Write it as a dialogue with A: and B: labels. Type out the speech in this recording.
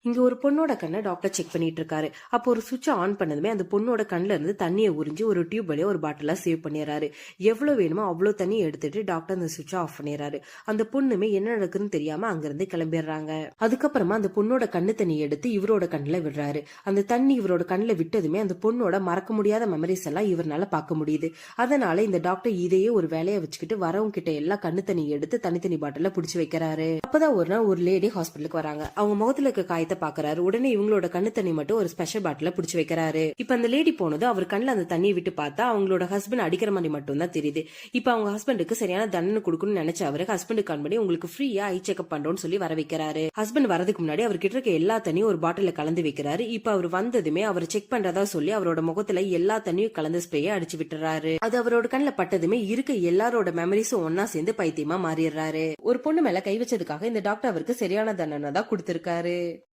A: இங்க ஒரு பொண்ணோட கண்ணை டாக்டர் செக் பண்ணிட்டு இருக்காரு. அப்போ ஒரு சுவிட்ச் ஆன் பண்ணதுமே அந்த பொண்ணோட கண்ணுல இருந்து தண்ணியை உறிஞ்சி ஒரு டியூப் வழியா ஒரு பாட்டிலா சேவ் பண்ணிடுறாரு. எவ்வளவு வேணுமோ அவ்வளவு தண்ணியை எடுத்துட்டு டாக்டர் அந்த சுவிட்ச் ஆஃப் பண்ணிடுறாரு. அந்த பொண்ணுமே என்ன நடக்குதுன்னு தெரியாம அங்கிருந்து கிளம்பிடுறாங்க. அதுக்கப்புறமா அந்த பொண்ணோட கண்ணு தண்ணி எடுத்து இவரோட கண்ணுல விடுறாரு. அந்த தண்ணி இவரோட கண்ணுல விட்டதுமே அந்த பொண்ணோட மறக்க முடியாத மெமரிஸ் எல்லாம் இவரால பார்க்க முடியுது. அதனால இந்த டாக்டர் இதையே ஒரு வேலையை வச்சுக்கிட்டு வரவங்க கிட்ட எல்லாம் கண்ணு தண்ணி எடுத்து தனித்தனி பாட்டில புடிச்சு வைக்கிறாரு. அப்பதான் ஒரு நாள் ஒரு லேடி ஹாஸ்பிட்டலுக்கு வராங்க. அவங்க முகத்துல இருக்க காயத்தை பாக்குறாரு. உடனே இவங்களோட கண்ணு தண்ணி மட்டும் ஒரு ஸ்பெஷல் பாட்டில புடிச்சு வைக்கிறாரு. இப்ப அந்த லேடி போனது அவர் கண்ணுல அந்த தண்ணியை விட்டு பார்த்தா அவங்களோட ஹஸ்பண்ட் அடிக்கிற மாதிரி மட்டும் தான் தெரியுது. இப்ப அவங்க ஹஸ்பண்டுக்கு சரியான தண்டனை கொடுக்கணும்னு நினைச்ச அவரு ஹஸ்பண்டுக்கு கால் பண்ணி உங்களுக்கு ஃப்ரீயா ஐ செக்அப் பண்றோம்னு சொல்லி வர வைக்கிறாரு. ஹஸ்பண்ட் வரதுக்கு முன்னாடி அவர் கிட்ட இருக்க எல்லா தண்ணியும் ஒரு பாட்டில கலந்து வைக்கிறாரு. இப்ப அவர் வந்ததுமே அவர் செக் பண்றதா சொல்லி அவரோட முகத்துல எல்லா தண்ணியும் கலந்து ஸ்ப்ரேயை அடிச்சு விட்டுறாரு. அது அவரோட கண்ணுல பட்டதுமே இருக்க எல்லாரோட மெமரிஸும் ஒன்னா சேர்ந்து பைத்தியமா மாறிடுறாரு. ஒரு பொண்ணு மேல கை வச்சதுக்காக இந்த டாக்டர் அவருக்கு சரியான தண்டனை தான் கொடுத்திருக்காரு.